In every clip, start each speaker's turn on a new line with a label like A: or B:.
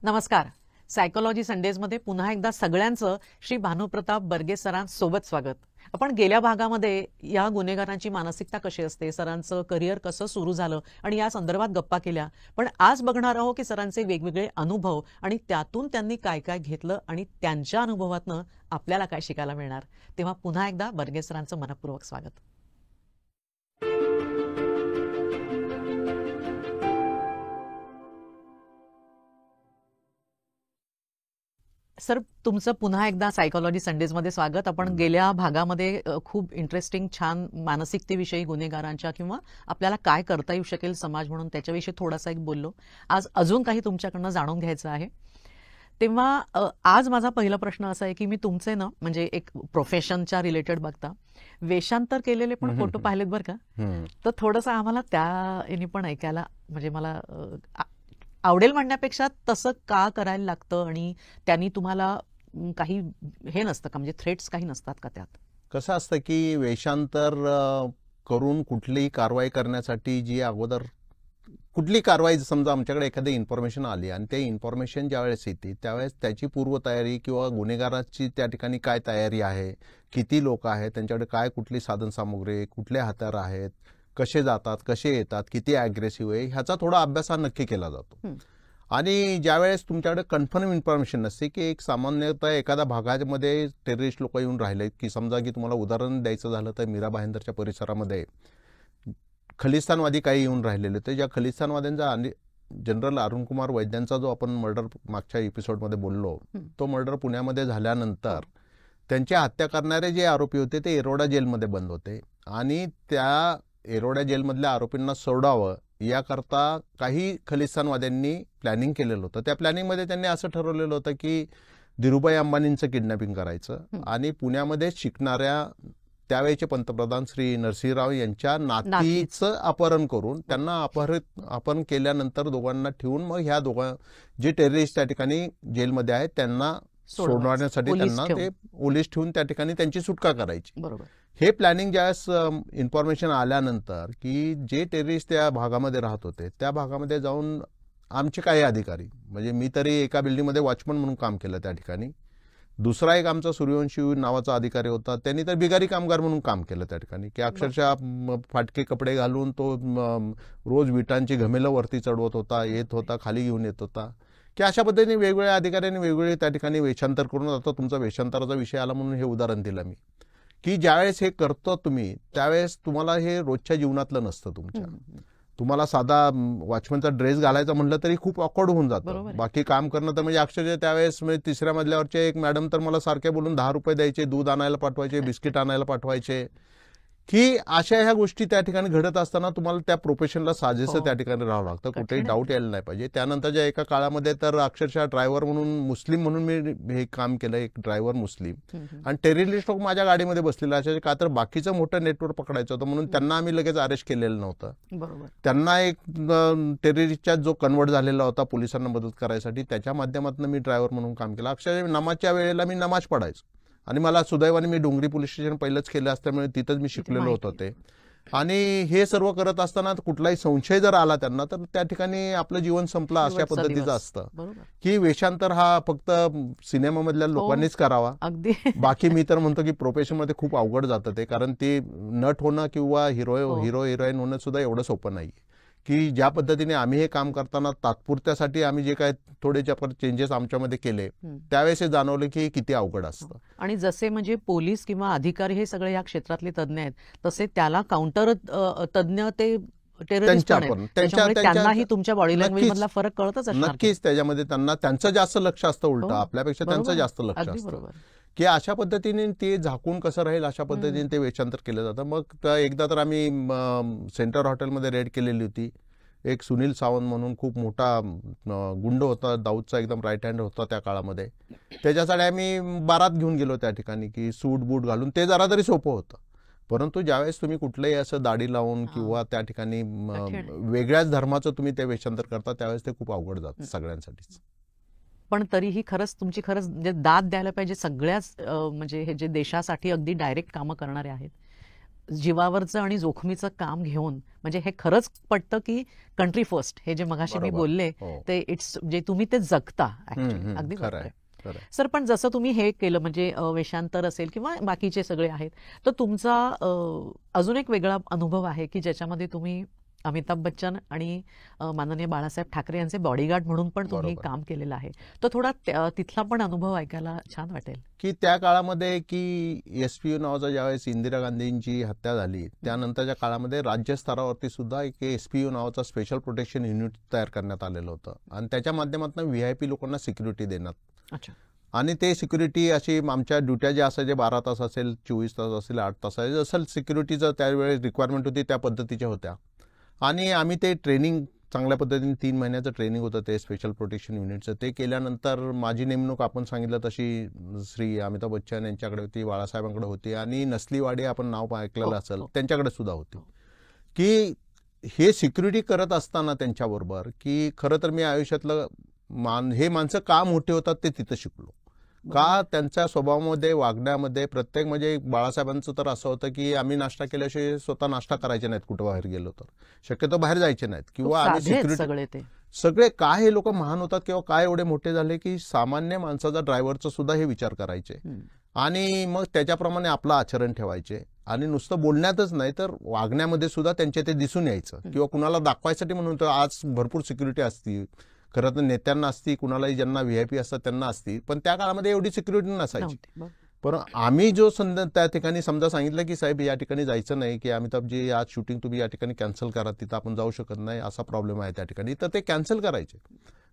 A: नमस्कार. सायकोलॉजी संडेजमध्ये पुन्हा एकदा सगळ्यांचं श्री भानुप्रताप बर्गे सरांसोबत स्वागत. आपण गेल्या भागामध्ये या गुन्हेगारांची मानसिकता कशी असते, सरांचं करिअर कसं सुरू झालं आणि या संदर्भात गप्पा केल्या. पण आज बघणार आहोत की सरांचे वेगवेगळे अनुभव आणि त्यातून त्यांनी काय काय घेतलं आणि त्यांच्या अनुभवातनं आपल्याला काय शिकायला मिळणार. तेव्हा पुन्हा एकदा बर्गे सरांचं मनपूर्वक स्वागत. सर, तुमचं पुन्हा एकदा सायकोलॉजी संडेजमध्ये स्वागत. आपण गेल्या भागामध्ये खूप इंटरेस्टिंग छान मानसिकतेविषयी गुन्हेगारांच्या किंवा आपल्याला काय करता येऊ शकेल समाज म्हणून त्याच्याविषयी थोडासा एक बोललो. आज अजून काही तुमच्याकडनं जाणून घ्यायचं आहे. तेव्हा आज माझा पहिला प्रश्न असा आहे की मी तुमचे ना म्हणजे एक प्रोफेशनच्या रिलेटेड बघता वेषांतर केलेले पण फोटो पाहिलेत बरं का. तर थोडंसं आम्हाला त्या याने पण ऐकायला म्हणजे मला आवडेल म्हणण्यापेक्षा तसं का करायला लागतं आणि त्यांनी तुम्हाला काही हे नसतं का, म्हणजे थ्रेट्स काही नसतात का त्यात?
B: कसं असतं की वेषांतर करून कुठलीही कारवाई करण्यासाठी जी अगोदर कुठली कारवाई समजा आमच्याकडे एखादी इन्फॉर्मेशन आली आणि ते इन्फॉर्मेशन ज्यावेळेस येते त्यावेळेस त्याची पूर्वतयारी किंवा गुन्हेगाराची त्या ठिकाणी काय तयारी आहे, किती लोक आहेत, त्यांच्याकडे काय कुठली साधनसामुग्री, कुठले हत्यार आहेत, कसे जातात, कसे येतात, किती अग्रेसिव्ह आहे, ह्याचा थोडा अभ्यास हा नक्की केला जातो. आणि ज्यावेळेस तुमच्याकडे कन्फर्म इन्फॉर्मेशन नसते की एक सामान्यतः एखाद्या भागामध्ये टेररिस्ट लोक येऊन राहिले की समजा की तुम्हाला उदाहरण द्यायचं झालं तर मीरा भाईंदरच्या परिसरामध्ये खलिस्तानवादी काही येऊन राहिलेले होते. ज्या खलिस्तानवाद्यांचा जनरल अरुण कुमार वैद्यांचा जो आपण मर्डर मागच्या एपिसोडमध्ये बोललो, तो मर्डर पुण्यामध्ये झाल्यानंतर त्यांची हत्या करणारे जे आरोपी होते ते येरोडा जेलमध्ये बंद होते आणि त्या येरोडा जेलमधल्या आरोपींना सोडावं याकरता काही खलिस्तानवाद्यांनी प्लॅनिंग केलेलं होतं. त्या प्लॅनिंगमध्ये त्यांनी असं ठरवलेलं होतं की धीरूभाई अंबानींचं किडनॅपिंग करायचं आणि पुण्यामध्ये शिकणाऱ्या त्यावेळेचे पंतप्रधान श्री नरसिंहराव यांच्या नातीचं अपहरण करून त्यांना अपहरण केल्यानंतर दोघांना ठेवून मग ह्या जे टेररिस्ट त्या ठिकाणी जेलमध्ये आहेत त्यांना सोडवण्यासाठी त्यांना ते पोलीस ठेवून त्या ठिकाणी त्यांची सुटका करायची.
A: बरोबर.
B: हे प्लॅनिंग ज्यावेळेस इन्फॉर्मेशन आल्यानंतर की जे टेररिस्ट त्या भागामध्ये राहत होते त्या भागामध्ये जाऊन आमचे काही अधिकारी, म्हणजे मी तरी एका बिल्डिंगमध्ये वॉचमन म्हणून काम केलं त्या ठिकाणी, दुसरा एक आमचा सूर्यवंशी नावाचा अधिकारी होता, त्यांनी तर बिगारी कामगार म्हणून काम केलं त्या ठिकाणी की अक्षरशः फाटके कपडे घालून तो रोज विटांची घमेलं वरती चढवत होता, येत होता, खाली घेऊन येत होता. की अशा पद्धतीने वेगवेगळ्या अधिकाऱ्यांनी वेगवेगळे त्या ठिकाणी वेषांतर करून, आता तुमचा वेषांतराचा विषय आला म्हणून हे उदाहरण दिलं मी, की ज्यावेळेस हे करतो तुम्ही त्यावेळेस तुम्हाला हे रोजच्या जीवनातलं नसतं. तुम्हाला साधा वॉचमनचा ड्रेस घालायचा म्हटलं तरी खूप ऑकवर्ड होऊन जातं. बाकी काम करणं तर म्हणजे अक्षरशः त्यावेळेस तिसऱ्या मजल्यावरचे एक मॅडम तर मला सारखे बोलून 10 रुपये द्यायचे, दूध आणायला पाठवायचे, बिस्किट आणायला पाठवायचे. की अशा ह्या गोष्टी त्या ठिकाणी घडत असताना तुम्हाला त्या प्रोफेशनला साजेसं त्या ठिकाणी राहावं लागतं, कुठेही डाऊट यायला नाही पाहिजे. त्यानंतरच्या एका काळामध्ये तर अक्षरशः ड्रायव्हर म्हणून मुस्लिम म्हणून मी हे काम केलं, एक ड्रायव्हर मुस्लिम, आणि टेररिस्ट लोक माझ्या गाडीमध्ये बसलेले असायचे का तर बाकीचं मोठं नेटवर्क पकडायचं होतं म्हणून त्यांना आम्ही लगेच अरेस्ट केलेलं नव्हतं. त्यांना एक टेररिस्टच्या जो कन्वर्ट झालेला होता पोलिसांना मदत करायसाठी त्याच्या माध्यमातून मी ड्रायव्हर म्हणून काम केलं. अक्षरशः नमाजच्या वेळेला मी नमाज पढायचो आणि मला सुदैवाने मी डोंगरी पोलीस स्टेशन पहिलंच केलं असल्यामुळे तिथंच मी शिकलेलो होतो ते. आणि हे सर्व करत असताना कुठलाही संशय जर आला त्यांना तर त्या ठिकाणी आपलं जीवन संपलं अशा पद्धतीचं असतं. की वेषांतर हा फक्त सिनेमामधल्या लोकांनीच करावा. बाकी मी तर म्हणतो की प्रोफेशनमध्ये खूप अवघड जातं ते, कारण ते नट होणं किंवा हिरो हिरोईन होणं सुद्धा एवढं सोपं नाही. की ज्या पद्धतीने आम्ही हे काम करताना तात्पुरत्यासाठी आम्ही जे काय थोडे चेंजेस आमच्यामध्ये केले त्यावेळेस हे जाणवलं की किती अवघड असतं.
A: आणि जसे म्हणजे पोलीस किंवा अधिकारी हे सगळे या क्षेत्रातले तज्ञ आहेत तसे त्याला काउंटर तज्ञ ते त्यांनाही तुमच्या बॉडी लँग्वेज मधला फरक कळतच असणार.
B: नक्कीच त्याच्यामध्ये त्यांचं जास्त लक्ष असतं, उलट आपल्यापेक्षा त्यांचं जास्त लक्ष असतं की अशा पद्धतीने ते झाकून कसं राहील अशा पद्धतीने ते वेषांतर केलं जातं. मग एकदा तर आम्ही सेंटर हॉटेलमध्ये रेड केलेली होती. एक सुनील सावंत म्हणून खूप मोठा गुंड होता, दाऊदचा एकदम राईट हँड होता त्या काळामध्ये. त्याच्यासाठी आम्ही बारात घेऊन गेलो त्या ठिकाणी की सूट बूट घालून, ते जरा तरी सोपं होतं. परंतु ज्यावेळेस तुम्ही कुठलंही असं दाढी लावून किंवा त्या ठिकाणी वेगळ्याच धर्माचं तुम्ही ते वेषांतर करता त्यावेळेस ते खूप अवघड जातं सगळ्यांसाठीच.
A: पण तरीही तुमची खरंच दाद द्यायला पाहिजे सगळ्याच म्हणजे हे जे देशासाठी अगदी डायरेक्ट कामं करणारे आहेत जीवावरचं आणि जोखमीचं काम घेऊन म्हणजे हे खरंच पटतं की कंट्री फर्स्ट हे जे मगाशी मी
B: बरोबर.
A: बोलले
B: हो.
A: ते इट्स जे तुम्ही ते जगता ऍक्च्युली. अगदी
B: खरं
A: बरोबर
B: आहे,
A: आहे.
B: खरं आहे.
A: सर पण जसं तुम्ही हे केलं म्हणजे वेषांतर असेल किंवा बाकीचे सगळे आहेत तर तुमचा अजून एक वेगळा अनुभव आहे की ज्याच्यामध्ये तुम्ही अमिताभ बच्चन आणि माननीय बाळासाहेब ठाकरे यांचे बॉडीगार्ड म्हणून पण तुम्ही
B: बरोबर.
A: काम केलेलं आहे. तर थोडा तिथला पण अनुभव ऐकायला छान वाटेल.
B: की त्या काळामध्ये की एसपीयू नावाचा ज्यावेळेस इंदिरा गांधींची हत्या झाली त्यानंतरच्या काळामध्ये राज्य स्तरावरती सुद्धा एक एसपीयू नावाचा स्पेशल प्रोटेक्शन युनिट तयार करण्यात आलेलं होतं आणि त्याच्या माध्यमातून व्हीआयपी लोकांना सिक्युरिटी देण्यात.
A: अच्छा.
B: आणि ते सिक्युरिटी अशी आमच्या ड्युट्या ज्या असायचे 12 तास असेल 24 तास असेल 8 तास असेल जसं सिक्युरिटीचं त्यावेळेस रिक्वायरमेंट होती त्या पद्धतीच्या होत्या आणि आम्ही ते ट्रेनिंग चांगल्या पद्धतीने 3 महिन्याचं ट्रेनिंग होतं ते स्पेशल प्रोटेक्शन युनिटचं. ते केल्यानंतर माझी नेमणूक आपण सांगितलं तशी श्री अमिताभ बच्चन यांच्याकडे होती, बाळासाहेबांकडे होती आणि नसलीवाडी आपण नाव ऐकलेलं असेल त्यांच्याकडे सुद्धा होती. की हे सिक्युरिटी करत असताना त्यांच्याबरोबर की खरं तर मी आयुष्यातलं हे माणसं का मोठे होतात ते तिथं शिकलो. का त्यांच्या स्वभावामध्ये वागण्यामध्ये प्रत्येक म्हणजे बाळासाहेबांचं तर असं होतं की आम्ही नाश्ता केल्याशिवाय स्वतः नाश्ता करायचे नाहीत कुठं बाहेर गेलो तर शक्यतो बाहेर जायचे नाहीत किंवा आम्ही सिक्युरिटी
A: सगळे ते
B: सगळे काय हे लोक महान होतात किंवा काय एवढे मोठे झाले की सामान्य माणसाचा ड्रायव्हरचा सुद्धा हे विचार करायचे आणि मग त्याच्याप्रमाणे आपलं आचरण ठेवायचे आणि नुसतं बोलण्यातच नाही तर वागण्यामध्ये सुद्धा त्यांचे ते दिसून यायचं किंवा कुणाला दाखवायसाठी म्हणून तर आज भरपूर सिक्युरिटी असती खरं तर नेत्यांना असती कुणालाही ज्यांना व्हीआयपी असतात त्यांना असती पण त्या काळामध्ये एवढी सिक्युरिटी नसायची. पण आम्ही जो त्या ठिकाणी समजा सांगितलं की साहेब या ठिकाणी जायचं नाही की अमिताभजी आज शूटिंग तुम्ही या ठिकाणी कॅन्सल करा तिथं आपण जाऊ शकत नाही असा प्रॉब्लेम आहे त्या ठिकाणी तर ते कॅन्सल करायचे.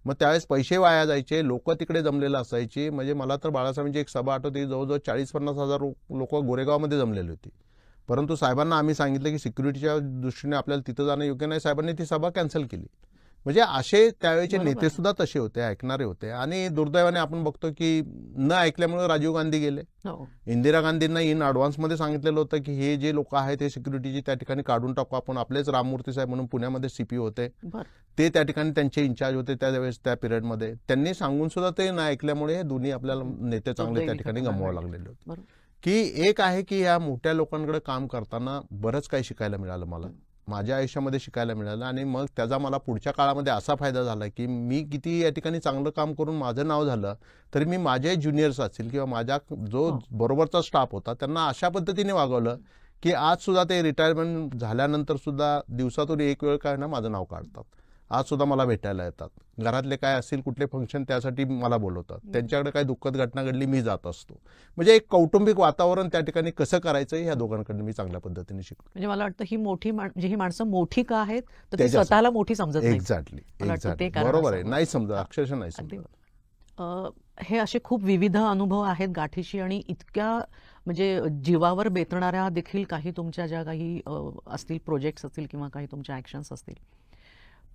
B: मग त्यावेळेस पैसे वाया जायचे लोक तिकडे जमलेलं असायची म्हणजे मला तर बाळासाहेबांची एक सभा आठवते जवळजवळ 40-50 हजार लोक गोरेगावमध्ये जमलेली होती. परंतु साहेबांना आम्ही सांगितलं की सिक्युरिटीच्या दृष्टीने आपल्याला तिथं जाणं योग्य नाही साहेबांनी ती सभा कॅन्सल केली. म्हणजे असे त्यावेळेचे नेते सुद्धा तसे होते ऐकणारे होते आणि दुर्दैवाने आपण बघतो की न ऐकल्यामुळे राजीव गांधी गेले. इंदिरा गांधींना इन ॲडव्हान्समध्ये सांगितलेलं होतं की हे जे लोक आहेत हे सिक्युरिटीची त्या ठिकाणी काढून टाकू आपण. आपलेच राममूर्ती साहेब म्हणून पुण्यामध्ये सीपी होते ते त्या ठिकाणी त्यांचे इन्चार्ज होते त्यावेळेस त्या पिरियडमध्ये त्यांनी सांगून सुद्धा ते न ऐकल्यामुळे हे दोन्ही आपल्याला नेते चांगले त्या ठिकाणी गमवावे लागलेले होते. की एक आहे की या मोठ्या लोकांकडे काम करताना बरंच काही शिकायला मिळालं मला माझ्या आयुष्यामध्ये शिकायला मिळालं आणि मग त्याचा मला पुढच्या काळामध्ये असा फायदा झाला की मी किती या ठिकाणी चांगलं काम करून माझं नाव झालं तरी मी माझे ज्युनियर्स असतील किंवा माझ्या जो बरोबरचा स्टाफ होता त्यांना अशा पद्धतीने वागवलं की आज सुद्धा ते रिटायरमेंट झाल्यानंतर सुद्धा दिवसातून एक वेळ काय ना माझं नाव काढतात. आज सुद्धा मला भेटायला येतात घरातले काय असतील कुठले फंक्शन त्यासाठी मला बोलवतात त्यांच्याकडे काय दुःखद घटना घडली मी जात असतो. म्हणजे एक कौटुंबिक वातावरण त्या ठिकाणी कसं करायचं ह्या दोघांकडून मी चांगल्या पद्धतीने शिकलो.
A: म्हणजे मला वाटतं ही मोठी म्हणजे ही माणसं मोठी का आहेत तर ती स्वतःला मोठी समजत नाही.
B: एक्झॅक्टली बरोबर आहे नाही समजत अक्षरशः नाही समजत.
A: हे असे खूप विविध अनुभव आहेत गाठीशी आणि इतक्या म्हणजे जीवावर बेतणाऱ्या देखील काही तुमच्या ज्या काही असतील प्रोजेक्ट्स असतील किंवा काही तुमच्या ॲक्शन्स असतील.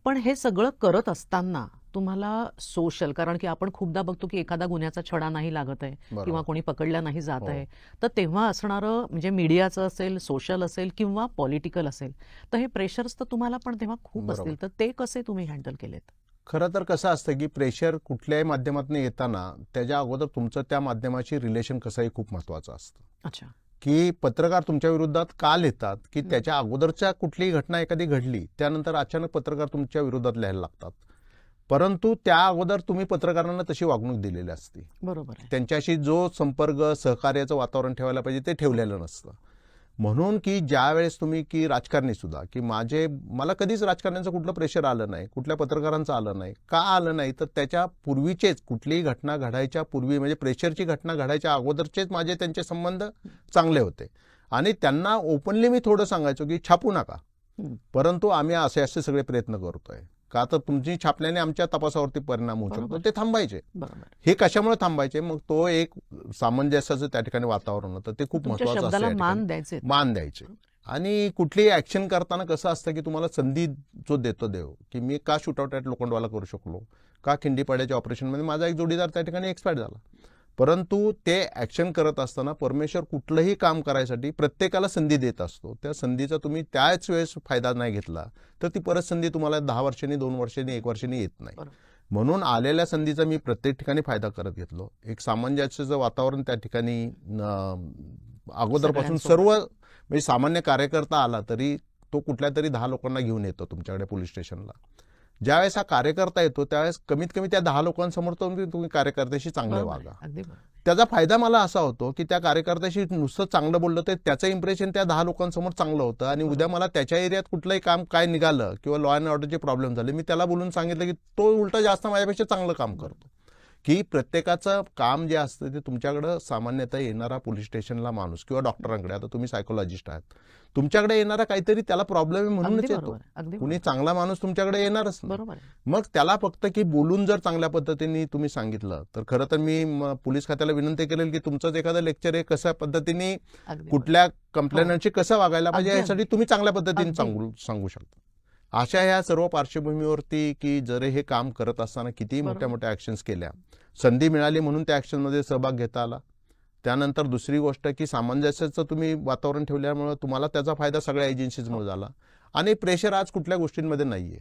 A: पण हे सगळं करत असताना तुम्हाला सोशल कारण की आपण खूपदा बघतो की एखादा गुन्ह्याचा छडा नाही लागत आहे किंवा कोणी पकडल्या नाही जात आहे तर तेव्हा असणारं म्हणजे मीडियाचं असेल सोशल असेल किंवा पॉलिटिकल असेल तर हे प्रेशर्स तर तुम्हाला पण तेव्हा खूप असतील तर ते कसे तुम्ही हँडल केलेत.
B: खरं तर कसं असतं की प्रेशर कुठल्याही माध्यमातून येताना त्याच्या अगोदर तुमचं त्या माध्यमाची रिलेशन कसंही खूप महत्वाचं असतं.
A: अच्छा.
B: की पत्रकार तुमच्या विरोधात का लिहितात की त्याच्या अगोदरच्या कुठलीही घटना एखादी घडली त्यानंतर अचानक पत्रकार तुमच्या विरोधात लिहायला लागतात परंतु त्या अगोदर तुम्ही पत्रकारांना तशी वागणूक दिलेली असते.
A: बरोबर.
B: त्यांच्याशी जो संपर्क सहकार्याचं वातावरण ठेवायला पाहिजे ते ठेवलेलं नसतं. म्हणून की ज्या वेळेस तुम्ही की राजकारणी सुद्धा की मला कधीच राजकारण्यांचं कुठलं प्रेशर आलं नाही कुठल्या पत्रकारांचं आलं नाही का आलं नाही तर त्याच्या पूर्वीचेच कुठलीही घटना घडायच्या पूर्वी म्हणजे प्रेशरची घटना घडायच्या अगोदरचेच माझे त्यांचे संबंध चांगले होते आणि त्यांना ओपनली मी थोडं सांगायचो की छापू नका परंतु आम्ही असे सगळे प्रयत्न करतोय का तर तुमची छापल्याने आमच्या तपासावरती परिणाम होऊ शकतो ते थांबायचे. हे कशामुळे थांबायचे मग तो एक सामंजस्याचं त्या ठिकाणी वातावरण होतं ते खूप महत्वाचं असतं. मान द्यायचे आणि कुठलीही ऍक्शन करताना कसं असतं की तुम्हाला संधी जो देतो देव की मी का शूटआउट ॲट लोखंडवाला करू शकलो का खिंडीपाड्याच्या ऑपरेशनमध्ये माझा एक जोडीदार त्या ठिकाणी एक्सपायर झाला परंतु ते ऍक्शन करत असताना परमेश्वर कुठलंही काम करायसाठी प्रत्येकाला संधी देत असतो. त्या संधीचा तुम्ही त्याच वेळेस फायदा नाही घेतला तर ती परत संधी तुम्हाला 10 वर्षांनी 2 वर्षांनी 1 वर्षांनी येत नाही. म्हणून आलेल्या संधीचा मी प्रत्येक ठिकाणी फायदा करत घेतलो. एक सामंजस्याचं वातावरण त्या ठिकाणी अगोदरपासून सर्व म्हणजे सामान्य कार्यकर्ता आला तरी तो कुठल्या तरी 10 लोकांना घेऊन येतो तुमच्याकडे पोलीस स्टेशनला. ज्यावेळेस हा कार्यकर्ता येतो त्यावेळेस कमीत कमी त्या 10 लोकांसमोर तुम्ही कार्यकर्त्याशी चांगले वागा. त्याचा फायदा मला असा होतो की त्या कार्यकर्त्याशी नुसतं चांगलं बोललं तर त्याचं इम्प्रेशन त्या 10 लोकांसमोर चांगलं होतं आणि उद्या मला त्याच्या एरियात कुठलंही काम काय निघालं किंवा लॉ अँड ऑर्डरचे प्रॉब्लेम झाले, मी त्याला बोलून सांगितलं की तो उलटा जास्त माझ्यापेक्षा चांगलं काम करतो. की प्रत्येकाचं काम जे असतं ते तुमच्याकडं सामान्यतः येणारा पोलीस स्टेशनला माणूस किंवा डॉक्टरांकडे, आता तुम्ही सायकोलॉजिस्ट आहात, तुमच्याकडे येणारा काहीतरी त्याला प्रॉब्लेम आहे म्हणूनच येतो. कुणी चांगला माणूस तुमच्याकडे येणारच नाही. मग त्याला फक्त की बोलून जर चांगल्या पद्धतीने तुम्ही सांगितलं तर खरं तर मी पोलीस खात्याला विनंती करेल की तुमचंच एखादं लेक्चर आहे कशा पद्धतीने कुठल्या कंप्लेंटची कसं वागायला पाहिजे यासाठी तुम्ही चांगल्या पद्धतीने सांगू शकता. अशा ह्या सर्व पार्श्वभूमीवरती की जर हे काम करत असताना कितीही मोठ्या मोठ्या ऍक्शन्स केल्या, संधी मिळाली म्हणून त्या ऍक्शनमध्ये सहभाग घेता आला. त्यानंतर दुसरी गोष्ट की सामंजस्याचं तुम्ही वातावरण ठेवल्यामुळे तुम्हाला त्याचा फायदा सगळ्या एजन्सीजमुळे झाला. आणि प्रेशर आज कुठल्या गोष्टींमध्ये नाहीये.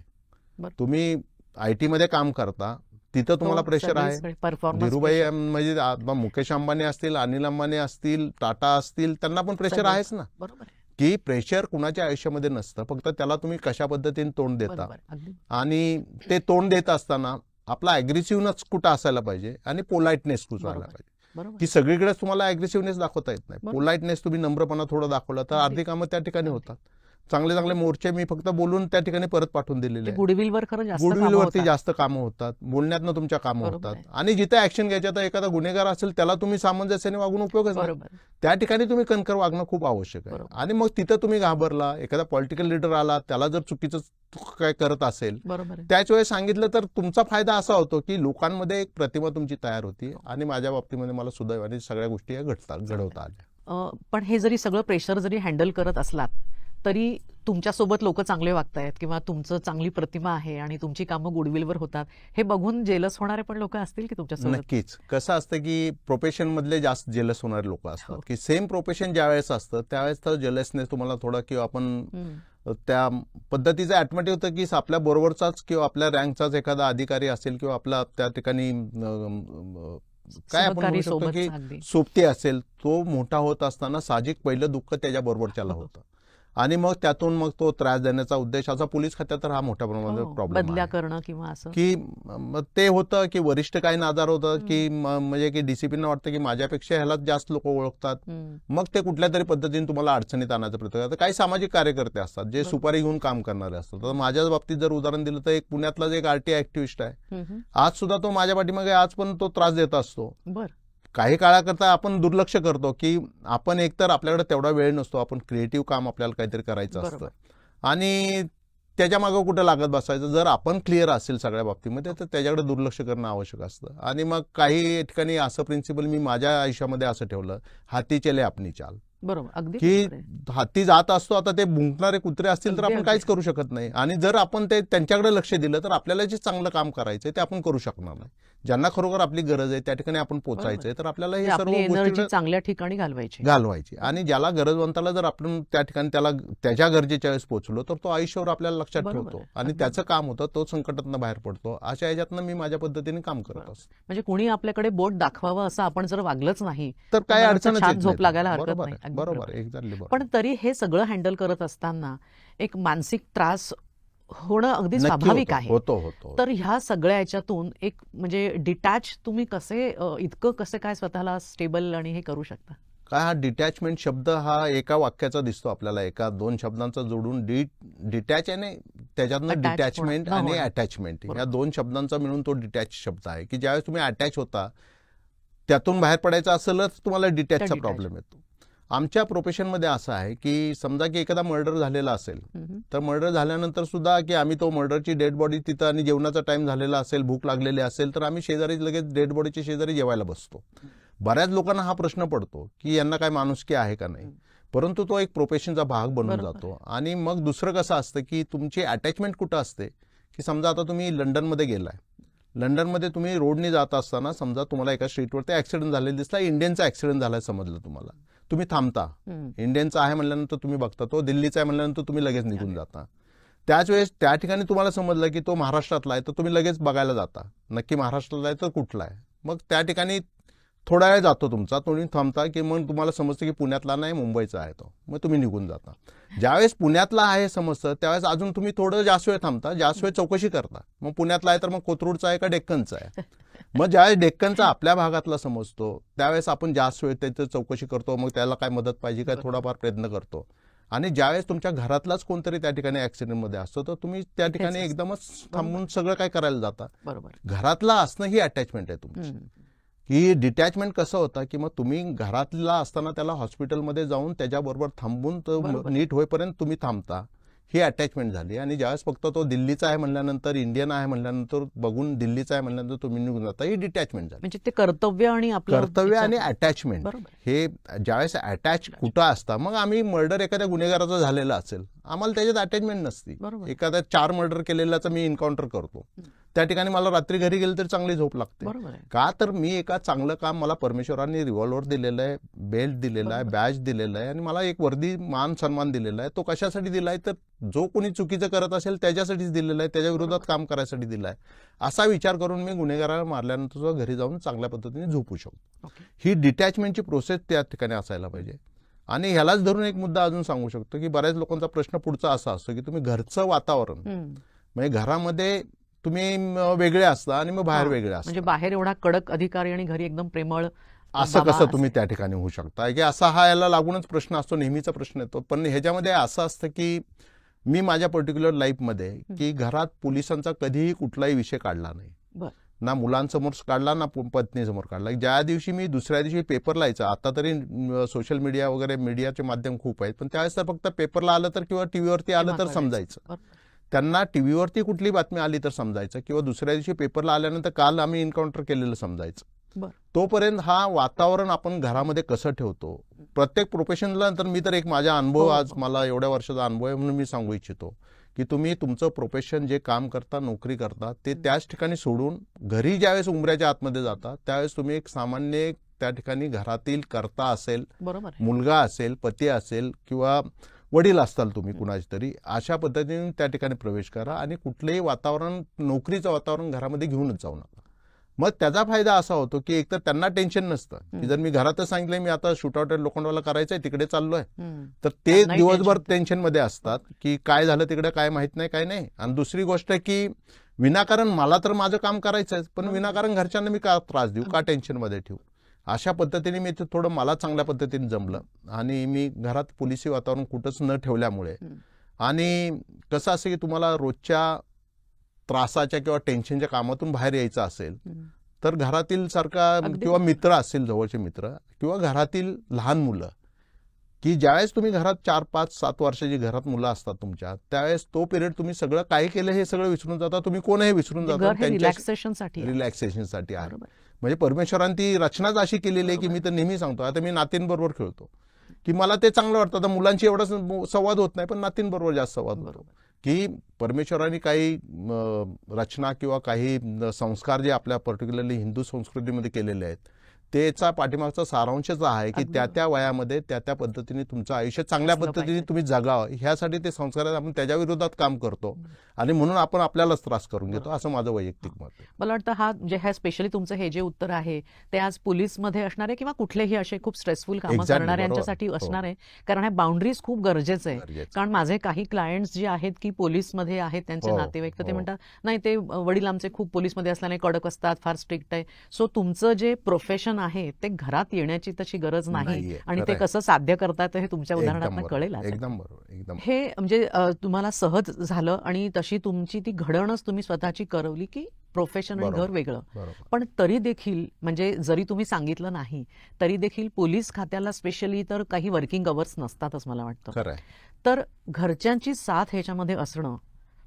B: तुम्ही IT मध्ये काम करता तिथं तुम्हाला प्रेशर आहे. धीरूभाई म्हणजे मुकेश अंबानी असतील, अनिल अंबानी असतील, टाटा असतील, त्यांना पण प्रेशर आहेच ना. की प्रेशर कुणाच्या आयुष्यामध्ये नसतं, फक्त त्याला तुम्ही कशा पद्धतीने तोंड देता. आणि ते तोंड देत असताना आपला अग्रेसिव्हनेस कुठं असायला पाहिजे आणि पोलाइटनेस कुठं असायला पाहिजे. की सगळीकडेच तुम्हाला अग्रेसिव्हनेस दाखवता येत नाही. पोलाइटनेस तुम्ही नम्रपणा थोडं दाखवलं तर अर्धी कामं त्या ठिकाणी होतात. चांगले चांगले मोर्चे मी फक्त बोलून त्या ठिकाणी परत पाठवून दिलेले. गुडविलवरती जास्त कामं होतात, बोलण्यातनं तुमच्या कामं होतात. आणि जिथे ऍक्शन घ्यायच्या तर एखादा गुन्हेगार असेल त्याला तुम्ही सामंजस्याने वागून उपयोगच नाही. त्या ठिकाणी तुम्ही कणखर वागणं खूप आवश्यक आहे. आणि मग तिथं तुम्ही घाबरला, एखादा पॉलिटिकल लीडर आला त्याला जर चुकीचं काय करत असेल त्याच वेळेस सांगितलं तर तुमचा फायदा असा होतो की लोकांमध्ये एक प्रतिमा तुमची तयार होती. आणि माझ्या बाबतीमध्ये मला सुदैवाने सगळ्या गोष्टी घडवता आल्या.
A: पण हे जरी सगळं प्रेशर जरी हँडल करत असलात तरी तुमच्यासोबत लोक चांगले वागतायत किंवा तुमचं चांगली प्रतिमा आहे आणि तुमची कामं गुडविलवर होतात हे बघून जेलस होणारे पण लोक असतील की तुमच्यासोबत?
B: नक्कीच. कसं असतं की प्रोफेशन मधले जास्त जेलस होणारे लोक असतात. की सेम प्रोफेशन ज्या वेळेस असतं त्यावेळेस तर जेलसनेस तुम्हाला थोडा किंवा आपण त्या पद्धतीचं ऍटमॅटिक होतं की आपल्या बरोबरचाच किंवा आपल्या रँकचाच एखादा अधिकारी असेल किंवा आपला त्या ठिकाणी काय आपण म्हणू शकतो की सोबती असेल, तो मोठा होत असताना साहजिक पहिलं दुःख त्याच्या बरोबरच्याला होतं. आणि मग त्यातून मग तो त्रास देण्याचा उद्देश असा पोलीस खात्यात तर हा मोठ्या प्रमाणात प्रॉब्लेम
A: बदल्या करणं किंवा असं
B: की ते होतं की वरिष्ठ काही नादार होतं की म्हणजे की डीसीपीना वाटतं की माझ्यापेक्षा ह्याला जास्त लोक ओळखतात, मग ते कुठल्या तरी पद्धतीने तुम्हाला अडचणीत आणायचा प्रयत्न करतात. काही सामाजिक कार्यकर्ते असतात जे सुपारी घेऊन काम करणारे असतात. तर माझ्याच बाबतीत जर उदाहरण दिलं तर एक पुण्यातलाच एक RTI ऍक्टिव्हिस्ट आहे. आज सुद्धा तो माझ्या पाठीमागे आज पण तो त्रास देत असतो. काही काळाकरता आपण दुर्लक्ष करतो की आपण एकतर आपल्याकडे तेवढा वेळ नसतो, आपण क्रिएटिव्ह काम आपल्याला काहीतरी करायचं असतं आणि त्याच्या मागं कुठं लागत बसायचं. जर आपण क्लिअर असेल सगळ्या बाबतीमध्ये तर त्याच्याकडे दुर्लक्ष करणं आवश्यक असतं. आणि मग काही ठिकाणी असं प्रिन्सिपल मी माझ्या आयुष्यामध्ये असं ठेवलं, हाती चले आपनी चाल. की हाती जात असतो, आता ते भुंकणारे कुत्रे असतील तर आपण काहीच करू शकत नाही. आणि जर आपण ते त्यांच्याकडे लक्ष दिलं तर आपल्याला जे चांगलं काम करायचंय ते आपण करू शकणार नाही. ज्यांना खरोखर आपली गरज आहे त्या ठिकाणी आपण पोहोचायचंय तर आपल्याला हे सर्व गोष्टी
A: चांगल्या ठिकाणी घालवायची.
B: आणि ज्याला गरजवंताला जर आपण त्या ठिकाणी त्याला त्याच्या गरजेच्या वेळेस पोहोचलो तर तो आयुष्यावर आपल्याला लक्षात ठेवतो आणि त्याचं काम होतं, तो संकटातनं बाहेर पडतो. अशा ह्याच्यातनं मी माझ्या पद्धतीने काम करत असतो.
A: म्हणजे कोणी आपल्याकडे बोट दाखवावं असं आपण जर वागलंच नाही
B: तर काय अडचण
A: झोप लागायला हरकत नाही.
B: बरोबर, एक्झॅक्टली.
A: पण तरी हे सगळं हँडल करत असताना एक मानसिक त्रास होणं अगदी स्वाभाविक आहे. तर ह्या सगळ्या याच्यातून एक म्हणजे डिटॅच तुम्ही इतकं कसं काय स्वतःला स्टेबल आणि हे करू शकता?
B: काय हा डिटॅचमेंट शब्द हा एका वाक्याचा दिसतो आपल्याला, एका दोन शब्दांचा जोडून डिटॅच आहे, त्याच्यातनं डिटॅचमेंट आणि अटॅचमेंट या दोन शब्दांचा मिळून तो डिटॅच शब्द आहे. की ज्यावेळेस तुम्ही अटॅच होता त्यातून बाहेर पडायचं असेलच तुम्हाला डिटॅचचा प्रॉब्लेम येतो. आमच्या प्रोफेशनमध्ये असं आहे की समजा की एखादा मर्डर झालेला असेल तर मर्डर झाल्यानंतर सुद्धा की आम्ही तो मर्डरची डेड बॉडी तिथं आणि जेवणाचा टाइम झालेला असेल, भूक लागलेली असेल तर आम्ही शेजारी लगेच डेड बॉडीच्या शेजारी जेवायला बसतो. बऱ्याच लोकांना हा प्रश्न पडतो की यांना काय माणुसकी आहे का नाही, परंतु तो एक प्रोफेशनचा भाग बनून जातो. आणि मग दुसरं कसं असतं की तुमची अटॅचमेंट कुठं असते की समजा आता तुम्ही लंडनमध्ये गेलाय, लंडनमध्ये तुम्ही रोडने जात असताना समजा तुम्हाला एका स्ट्रीटवरती ऍक्सिडेंट झालेला दिसला, इंडियनचा ऍक्सिडेंट झालाय समजलं तुम्हाला, तुम्ही थांबता. इंडियनचा आहे म्हणल्यानंतर तुम्ही बघता, तो दिल्लीचा आहे म्हणल्यानंतर तुम्ही लगेच निघून जाता. त्याच वेळेस त्या ठिकाणी तुम्हाला समजलं की तो महाराष्ट्रातला आहे तर तुम्ही लगेच बघायला जाता, नक्की महाराष्ट्रातला आहे तर कुठला आहे. मग त्या ठिकाणी थोडा वेळ जातो तुमचा, तुम्ही थांबता की मग तुम्हाला समजतं की पुण्यातला नाही मुंबईचा आहे तो, मग तुम्ही निघून जाता. ज्यावेळेस पुण्यातला आहे समजतं त्यावेळेस अजून तुम्ही थोडं जास्त वेळ थांबता, जास्त वेळ चौकशी करता. मग पुण्यातला आहे तर मग कोथरूडचा आहे का डेक्कनचा आहे. मग ज्यावेळेस डेक्कनचा आपल्या भागातला समजतो त्यावेळेस आपण जास्त वेळ त्याची चौकशी करतो, मग त्याला काय मदत पाहिजे काय थोडाफार प्रयत्न करतो. आणि ज्यावेळेस तुमच्या घरातलाच कोणतरी त्या ठिकाणी ऍक्सिडेंटमध्ये असतो तर तुम्ही त्या ठिकाणी एकदमच थांबून सगळं काय करायला जाता.
A: बरोबर.
B: घरातला असणं ही अटॅचमेंट आहे तुमची. ही डिटॅचमेंट कसं होतं की मग तुम्ही घरातला असताना त्याला हॉस्पिटलमध्ये जाऊन त्याच्याबरोबर थांबून तो नीट होईपर्यंत तुम्ही थांबता, ही अटॅचमेंट झाली. आणि ज्यावेळेस फक्त तो दिल्लीचा आहे म्हणल्यानंतर, इंडियन आहे म्हणल्यानंतर, बघून दिल्लीचा आहे म्हणल्यानंतर तुम्ही निघून जाता, ही डिटॅचमेंट झाली.
A: म्हणजे ते कर्तव्य आणि आपलं
B: कर्तव्य आणि अटॅचमेंट हे ज्यावेळेस अटॅच कुठं असतं. मग आम्ही मर्डर एखाद्या गुन्हेगाराचा झालेला असेल, आम्हाला त्याच्यात अटॅचमेंट नसती. एखाद्या 4 मर्डर केलेल्याचा मी एन्काउंटर करतो, त्या ठिकाणी मला रात्री घरी गेलं तर चांगली झोप लागते. का तर मी एका चांगलं काम, मला परमेश्वरांनी रिव्हॉल्वर दिलेलं आहे, बेल्ट दिलेला आहे, बॅज दिलेला आहे आणि मला एक वर्दी मान सन्मान दिलेला आहे. तो कशासाठी दिलाय तर जो कोणी चुकीचं करत असेल त्याच्यासाठीच दिलेला आहे, त्याच्या विरोधात काम करायसाठी दिलाय. असा विचार करून मी गुन्हेगाराला मारल्यानंतर सुद्धा घरी जाऊन चांगल्या पद्धतीने झोपू शकतो. ही डिटॅचमेंटची प्रोसेस त्या ठिकाणी असायला पाहिजे. आणि ह्यालाच धरून एक मुद्दा अजून सांगू शकतो की बऱ्याच लोकांचा प्रश्न पुढचा असा असतो की तुम्ही घरचं वातावरण, म्हणजे घरामध्ये तुम्ही वेगळे असता आणि मग बाहेर वेगळे असता,
A: म्हणजे बाहेर एवढा कडक अधिकारी आणि घरी एकदम प्रेमळ,
B: असं कसं तुम्ही त्या ठिकाणी होऊ शकता की असा हा याला लागूनच प्रश्न असतो, नेहमीचा प्रश्न येतो. पण ह्याच्यामध्ये असं असतं की मी माझ्या पर्टिक्युलर लाईफमध्ये की घरात पोलिसांचा कधीही कुठलाही विषय काढला नाही, ना मुलांसमोर काढला ना पत्नीसमोर काढला. ज्या दिवशी मी दुसऱ्या दिवशी पेपर लायचा, आता तरी सोशल मीडिया वगैरे मीडियाचे माध्यम खूप आहेत, पण त्यावेळेस तर फक्त पेपरला आलं तर किंवा टीव्हीवरती आलं तर समजायचं. त्यांना टीव्हीवरती कुठली बातमी आली तर समजायचं किंवा दुसऱ्या दिवशी पेपरला आल्यानंतर काल आम्ही एन्काउंटर केलेलं समजायचं. तोपर्यंत हा वातावरण आपण घरामध्ये कसं ठेवतो प्रत्येक प्रोफेशनला. तर मी तर एक माझा अनुभव, आज मला एवढ्या वर्षाचा अनुभव आहे म्हणून मी सांगू इच्छितो की तुम्ही तुमचं प्रोफेशन, जे काम करता, नोकरी करता, ते त्याच ठिकाणी सोडून घरी ज्यावेळेस उंबऱ्याच्या आतमध्ये जाता त्यावेळेस तुम्ही एक सामान्य त्या ठिकाणी घरातील कर्ता असेल, मुलगा असेल, पती असेल किंवा वडील असताल तुम्ही कुणाची तरी, अशा पद्धतीने त्या ठिकाणी प्रवेश करा आणि कुठलंही वातावरण, नोकरीचं वातावरण घरामध्ये घेऊनच जाऊ नका. मग त्याचा फायदा असा होतो की एकतर त्यांना टेन्शन नसतं की जर मी घरातच सांगितलंय मी आता शूटआउट लोखंडवाला करायचंय, तिकडे चाललोय, तर ते दिवसभर टेन्शनमध्ये असतात की काय झालं तिकडे, काय माहित नाही, काय नाही. आणि दुसरी गोष्ट की विनाकारण मला तर माझं काम करायचंय, पण विनाकारण घरच्यांना मी का त्रास देऊ, का टेन्शनमध्ये ठेवू. अशा पद्धतीने मी ते थोडं मला चांगल्या पद्धतीने जमलं आणि मी घरात पोलिसी वातावरण कुठंच न ठेवल्यामुळे. आणि कसं असं की तुम्हाला रोजच्या त्रासाच्या किंवा टेन्शनच्या कामातून बाहेर यायचं असेल तर घरातील सारखा किंवा मित्र असतील, जवळचे मित्र किंवा घरातील लहान मुलं, की ज्यावेळेस तुम्ही घरात 4, 5, 7 वर्षाची घरात मुलं असतात तुमच्या, त्यावेळेस तो पिरियड तुम्ही सगळं काय केलं हे सगळं विसरून जाता, तुम्ही कोणही विसरून जाता. रिलॅक्सेशनसाठी आहे. म्हणजे परमेश्वरांनी ती रचनाच अशी केलेली आहे की मी तर नेहमी सांगतो, आता मी नातींबरोबर खेळतो की मला ते चांगलं वाटतं. आता मुलांची एवढा संवाद होत नाही, पण नातींबरोबर जास्त संवाद होतो. की परमेश्वरांनी काही रचना किंवा काही संस्कार जे आपल्या पर्टिक्युलरली हिंदू संस्कृतीमध्ये केलेले आहेत, त्याचा पाठीमागचा सारांशच आहे की त्या त्या वयामध्ये त्या त्या पद्धतीने तुमचं आयुष्य चांगल्या पद्धतीने तुम्ही जगावं, ह्यासाठी ते संस्कार आपण त्याच्या विरोधात काम करतो आणि म्हणून आपण आपल्यालाच त्रास करून घेतो, असं माझं वैयक्तिक मत आहे.
A: मला वाटतं हा म्हणजे ह्या स्पेशली तुमचं हे जे उत्तर आहे ते आज पोलीसमध्ये असणार आहे किंवा कुठलेही असे खूप स्ट्रेसफुल कामं करणाऱ्यांच्यासाठी असणार आहे, कारण ह्या बाउंड्रीज खूप गरजेचं आहे. कारण माझे काही क्लायंट्स जे आहेत की पोलीसमध्ये आहेत, त्यांचे नातेवाईक, तर ते म्हणतात नाही ते वडील आमचे खूप पोलीसमध्ये असल्याने कडक असतात, फार स्ट्रिक्ट आहे. सो तुमचं जे प्रोफेशन आहे ते घरात येण्याची तशी गरज नाही आणि ते कसं साध्य करतात हे तुमच्या उदाहरणातून कळेल.
B: एकदम बरोबर.
A: हे म्हणजे तुम्हाला सहज झालं आणि तशी तुमची ती घडणच तुम्ही स्वतःची करवली की प्रोफेशन आणि घर वेगळं. पण तरी देखील म्हणजे जरी तुम्ही सांगितलं नाही तरी देखील पोलीस खात्याला स्पेशली तर काही वर्किंग अवर्स नसतातच मला वाटतं. तर घरच्यांची साथ ह्याच्यामध्ये असणं,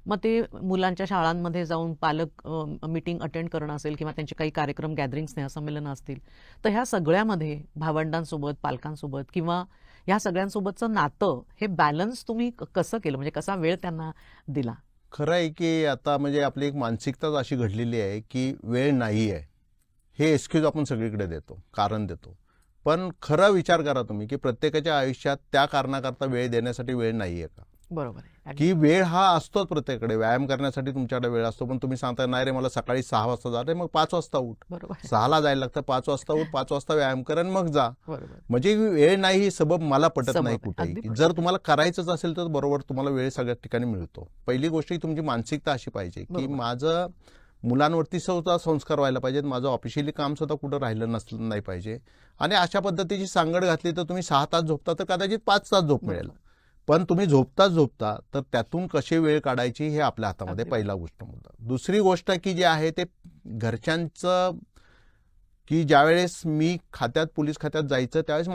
A: मग ते मुलांच्या शाळांमध्ये जाऊन पालक मीटिंग अटेंड करणं असेल किंवा त्यांचे काही कार्यक्रम, गॅदरिंग, स्नेहसंमेलन असतील, तर ह्या सगळ्यामध्ये भावंडांसोबत, पालकांसोबत किंवा ह्या सगळ्यांसोबतचं नातं हे बॅलन्स तुम्ही कसं केलं, म्हणजे कसा वेळ त्यांना दिला?
B: खरं आहे की आता म्हणजे आपली एक मानसिकताच अशी घडलेली आहे की वेळ नाही आहे, हे एक्सक्यूज आपण सगळीकडे देतो, कारण देतो. पण खरं विचार करा तुम्ही की प्रत्येकाच्या आयुष्यात त्या कारणाकरता वेळ देण्यासाठी वेळ नाही आहे का?
A: बरोबर आहे.
B: की वेळ हा असतोच प्रत्येकाकडे. व्यायाम करण्यासाठी तुमच्याकडे वेळ असतो, पण तुम्ही सांगता नाही रे मला सकाळी 6 वाजता जा, रे मग 5 वाजता उठ.
A: बरोबर आहे.
B: 6ला जायला लागतं, 5 वाजता उठ, 5 वाजता व्यायाम कर आणि मग जा.
A: बरोबर.
B: म्हणजे वेळ नाही ही सबब मला पटत
A: सबब
B: नाही
A: आहे.
B: कुठेही.
A: अगदी बरोबर.
B: जर तुम्हाला करायचंच असेल तर बरोबर तुम्हाला वेळ सगळ्या ठिकाणी मिळतो. पहिली गोष्ट ही तुमची मानसिकता अशी पाहिजे की
A: बरोबर.
B: माझं मुलांवरती सुद्धा संस्कार व्हायला पाहिजेत, माझं ऑफिशियली काम सुद्धा कुठं राहिलं नाही पाहिजे. आणि अशा पद्धतीची सांगड घातली तर तुम्ही 6 तास झोपता तर कदाचित 5 तास झोप मिळेल. पण तुम्ही झोपता तर त्यातून कशी वेळ काढायची हे आपल्या हातामध्ये
A: अगदी
B: पहिला गोष्ट मुद्दा. दुसरी गोष्ट की जी आहे ते घरच्यांचं, की ज्यावेळेस मी पोलीस खात्यात जायचं त्यावेळेस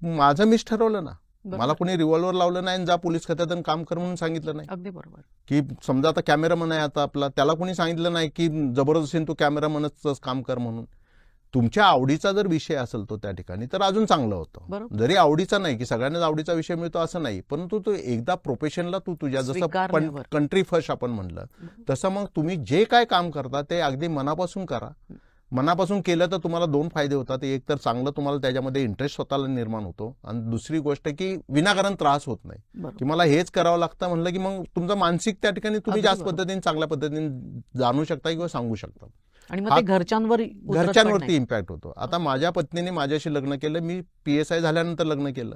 B: माझं मीच ठरवलं ना.
A: बरोबर.
B: मला कोणी रिव्हॉल्वर लावलं नाही आणि जा पोलीस खात्यात आणि काम कर म्हणून सांगितलं नाही.
A: अगदी बरोबर.
B: की समजा आता कॅमेरामन आहे आता आपला, त्याला कोणी सांगितलं नाही की जबरदस्तीने तू कॅमेरामनच काम कर म्हणून. तुमच्या आवडीचा जर विषय असेल तो त्या ठिकाणी तर अजून चांगलं होतं.
A: बरोबर.
B: जरी आवडीचा नाही की सगळ्यांनाच आवडीचा विषय मिळतो असं नाही, परंतु तो एकदा प्रोफेशनला तुझ्या जसं
A: स्वीकारल्यावर.
B: कंट्री फर्स्ट आपण म्हणलं तसं मग तुम्ही जे काय काम करता ते अगदी मनापासून करा. मनापासून केलं तर तुम्हाला 2 फायदे होतात. एक तर चांगलं तुम्हाला त्याच्यामध्ये इंटरेस्ट स्वतःला निर्माण होतो, आणि दुसरी गोष्ट की विनाकारण त्रास होत नाही
A: बरोबर.
B: की मला हेच करावं लागतं म्हणलं की मग तुमचं मानसिक त्या ठिकाणी तुम्ही
A: अगदी
B: जास्त
A: बरोबर.
B: पद्धतीने चांगल्या पद्धतीने जाणू शकता किंवा सांगू शकता.
A: आणि मग ते घरच्यांवर उतरत पण
B: घरच्यांवरती
A: नाही.
B: इम्पॅक्ट होतो. आता माझ्या पत्नीने माझ्याशी लग्न केलं, मी PSI झाल्यानंतर लग्न केलं.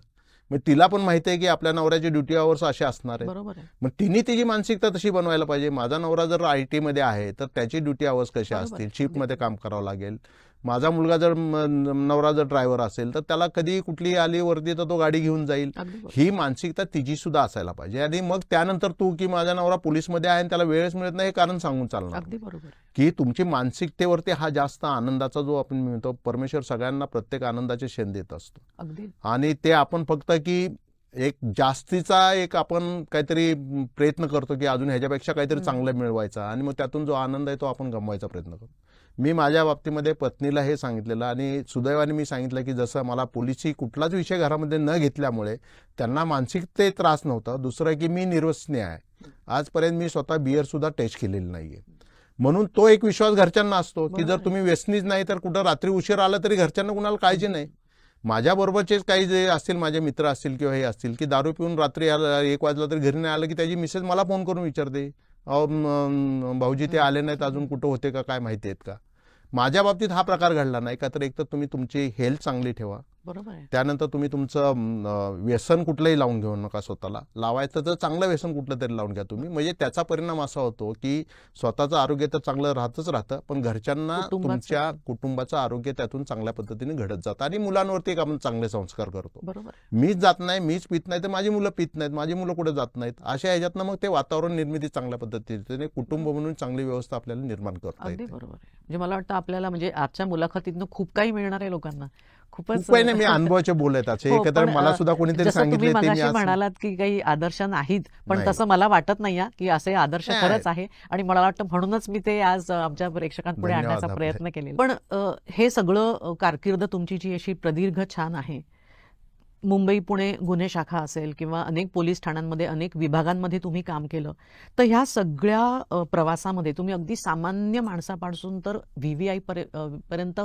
B: मग तिला पण माहिती आहे की आपल्या नवऱ्याचे ड्युटी आवर्स असे असणार आहेत.
A: बरोबर आहे.
B: मग तिने तिची मानसिकता तशी बनवायला पाहिजे. माझा नवरा जर IT मध्ये आहे तर त्याची ड्युटी आवर्स कसे
A: बरोबर
B: असतील,
A: आहे.
B: शिफ्टमध्ये काम करावं लागेल. माझा मुलगा जर नवरा जर ड्रायव्हर असेल तर त्याला कधी कुठली आली वर्दी तर तो गाडी घेऊन जाईल.
A: अगदी बरोबर.
B: ही मानसिकता तिची सुद्धा असायला पाहिजे. आणि मग त्यानंतर तू की माझा नवरा पोलीसमध्ये आहे आणि त्याला वेळच मिळत नाही हे कारण सांगून चालणार
A: अगदी बरोबर आहे.
B: की तुमची मानसिकतेवरती हा जास्त आनंदाचा जो आपण म्हणतो, परमेश्वर सगळ्यांना प्रत्येक आनंदाचे क्षण देत असतो.
A: अगदी
B: आणि ते आपण फक्त की एक जास्तीचा एक आपण काहीतरी प्रयत्न करतो की अजून ह्याच्यापेक्षा काहीतरी चांगलं मिळवायचा, आणि मग त्यातून जो आनंद आहे तो आपण गमवायचा प्रयत्न करतो. मी माझ्या बाबतीमध्ये पत्नीला हे सांगितलेलं, आणि सुदैवाने मी सांगितलं की जसं मला पोलिसची कुठलाच विषय घरामध्ये न घेतल्यामुळे त्यांना मानसिक ते त्रास नव्हता. दुसरं की मी निर्व्यसनी आहे. आजपर्यंत मी स्वतः बिअर सुद्धा टेस्ट केलेली नाहीये. म्हणून तो एक विश्वास घरच्यांना असतो की जर तुम्ही व्यसनीच नाही तर कुठं रात्री उशीर आला तरी घरच्यांना कुणाला काळजी नाही. माझ्याबरोबरचेच काही जे असतील, माझे मित्र असतील किंवा हे असतील की दारू पिऊन रात्री 1 वाजला तरी घरी नाही आलं की त्याची मिसेस मला फोन करून विचारते, भाऊजी ते आले नाहीत अजून, कुठं होते का काय माहिती आहेत का. माझ्या बाबतीत हा प्रकार घडला नाही का. तर एक तर तुम्ही तुमची हेल्थ चांगली ठेवा,
A: बरोबर आहे.
B: त्यानंतर तुम्ही तुमचं व्यसन कुठलंही लावून घेऊ नका. स्वतःला लावायचं तर चांगलं व्यसन कुठलं तरी लावून घ्या तुम्ही. म्हणजे त्याचा परिणाम असा होतो की स्वतःचं आरोग्य तर चांगलं राहतं, पण घरच्यांना तुमच्या कुटुंबाचं आरोग्य त्यातून चांगल्या पद्धतीने घडत जातं. आणि मुलांवरती एक आपण चांगले संस्कार करतो.
A: बरोबर.
B: मीच जात नाही, मीच पित नाही तर माझी मुलं पित नाहीत, माझी मुलं कुठे जात नाहीत. अशा ह्याच्यातनं मग ते वातावरण निर्मिती चांगल्या पद्धतीने कुटुंब म्हणून चांगली व्यवस्था आपल्याला निर्माण करता
A: अगदी
B: येते.
A: बरोबर आहे. म्हणजे मला वाटतं आपल्याला म्हणजे आजच्या मुलाखतीतनं खूप काही मिळणार आहे लोकांना. खूपच
B: खूप काही नाही, मी अनुभवाचे बोलत असे
A: हो,
B: एकत्र
A: पण,
B: मला सुद्धा कोणीतरी
A: जसं तुम्ही
B: सांगितले ते मी
A: मगाशी
B: आज
A: म्हणालात की काही आदर्श नाहीत, पण
B: नाही.
A: तसं मला वाटत नाही की असे आदर्श
B: नाही.
A: खरंच आहे. आणि मला वाटतं म्हणूनच मी ते आज आमच्या प्रेक्षकांपुढे
B: धन्यवाद
A: आणण्याचा
B: आपले.
A: प्रयत्न केलेला. पण हे सगळं कारकीर्द तुमची जी अशी प्रदीर्घ छान आहे, मुंबई पुणे गुन्हे शाखा असेल किंवा अनेक पोलीस ठाण्यांमध्ये अनेक विभागांमध्ये तुम्ही काम केलं, तर ह्या सगळ्या प्रवासामध्ये तुम्ही अगदी सामान्य माणसापासून तर VVI पर्यंत